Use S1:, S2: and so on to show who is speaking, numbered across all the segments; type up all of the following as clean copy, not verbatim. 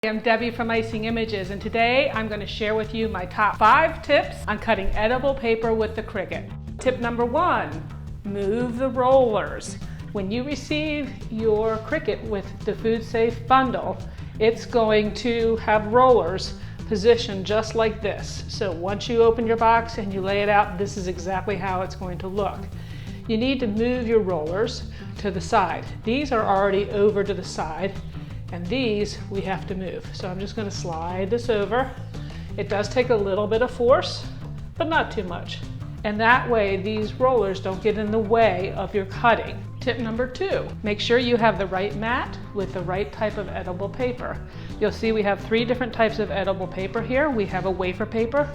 S1: I'm Debbie from Icing Images, and today I'm going to share with you my top 5 tips on cutting edible paper with the Cricut. Tip number 1, move the rollers. When you receive your Cricut with the Food Safe bundle, it's going to have rollers positioned just like this. So once you open your box and you lay it out, this is exactly how it's going to look. You need to move your rollers to the side. These are already over to the side, and these we have to move. So I'm just going to slide this over. It does take a little bit of force, but not too much. And that way these rollers don't get in the way of your cutting. Tip number 2, make sure you have the right mat with the right type of edible paper. You'll see we have 3 different types of edible paper here. We have a wafer paper.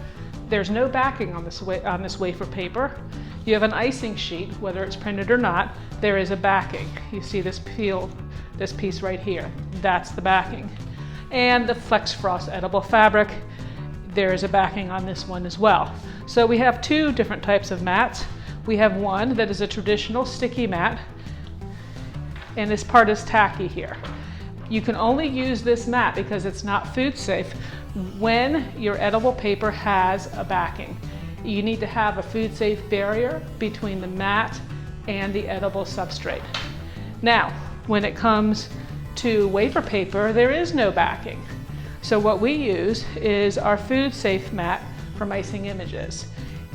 S1: There's no backing on this wafer paper. You have an icing sheet, whether it's printed or not, there is a backing. You see this piece right here, that's the backing. And the Flexfrost edible fabric, there is a backing on this one as well. So we have 2 different types of mats. We have one that is a traditional sticky mat, and this part is tacky here. You can only use this mat because it's not food safe when your edible paper has a backing. You need to have a food safe barrier between the mat and the edible substrate. Now, when it comes to wafer paper, there is no backing. So what we use is our food safe mat from Icing Images.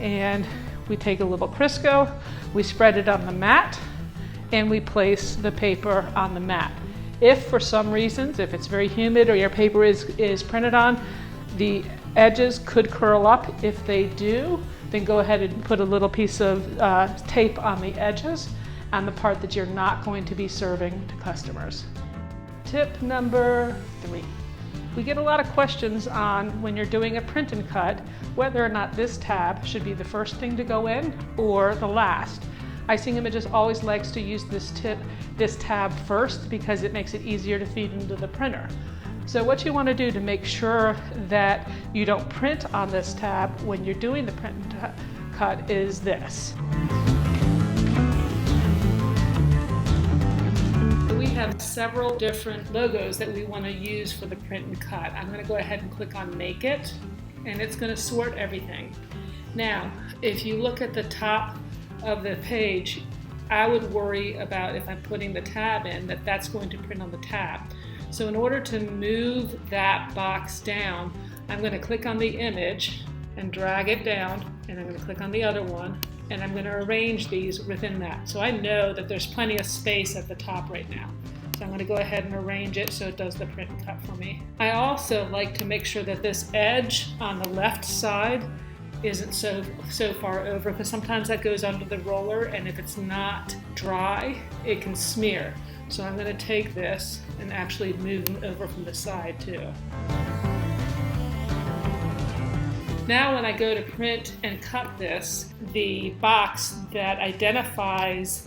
S1: And we take a little Crisco, we spread it on the mat, and we place the paper on the mat. If for some reasons, if it's very humid or your paper is printed on, the edges could curl up. If they do, then go ahead and put a little piece of tape on the edges on the part that you're not going to be serving to customers. Tip number 3. We get a lot of questions on when you're doing a print and cut, whether or not this tab should be the first thing to go in or the last. Icing Images always likes to use this tab first because it makes it easier to feed into the printer. So what you want to do to make sure that you don't print on this tab when you're doing the print and cut is this. We have several different logos that we want to use for the print and cut. I'm going to go ahead and click on Make It, and it's going to sort everything. Now, if you look at the top of the page, I would worry about if I'm putting the tab in, that's going to print on the tab. So in order to move that box down, I'm going to click on the image and drag it down, and I'm going to click on the other one, and I'm going to arrange these within that. So I know that there's plenty of space at the top right now. So I'm going to go ahead and arrange it so it does the print and cut for me. I also like to make sure that this edge on the left side isn't so far over, because sometimes that goes under the roller, and if it's not dry, it can smear. So I'm going to take this and actually move them over from the side too. Now when I go to print and cut this, the box that identifies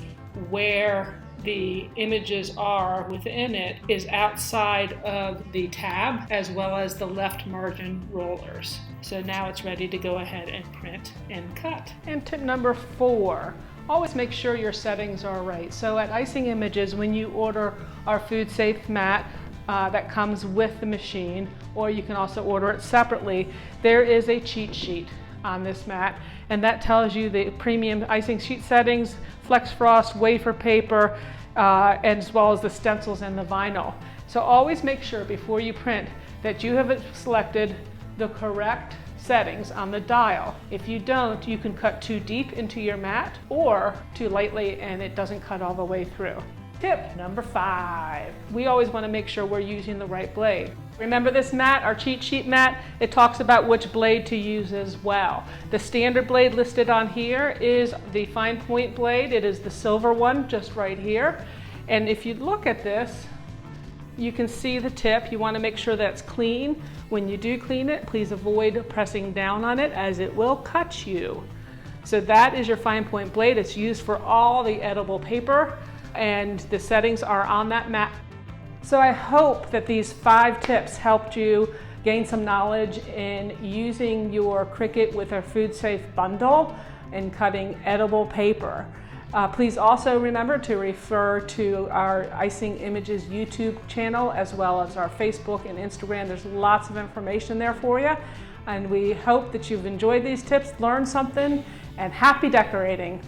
S1: where the images are within it is outside of the tab, as well as the left margin rollers. So now it's ready to go ahead and print and cut. And tip number 4, always make sure your settings are right. So at Icing Images, when you order our food safe mat that comes with the machine, or you can also order it separately, there is a cheat sheet on this mat, and that tells you the premium icing sheet settings, Flexfrost, wafer paper, as well as the stencils and the vinyl. So always make sure before you print that you have selected the correct settings on the dial. If you don't, you can cut too deep into your mat or too lightly and it doesn't cut all the way through. Tip number 5, we always want to make sure we're using the right blade. Remember this mat, our cheat sheet mat, it talks about which blade to use as well. The standard blade listed on here is the fine point blade. It is the silver one just right here. And if you look at this, you can see the tip. You want to make sure that's clean. When you do clean it, please avoid pressing down on it as it will cut you. So that is your fine point blade. It's used for all the edible paper, and the settings are on that mat. So I hope that these 5 tips helped you gain some knowledge in using your Cricut with our food safe bundle and cutting edible paper. Please also remember to refer to our Icing Images YouTube channel as well as our Facebook and Instagram. There's lots of information there for you. And we hope that you've enjoyed these tips, learned something, and happy decorating.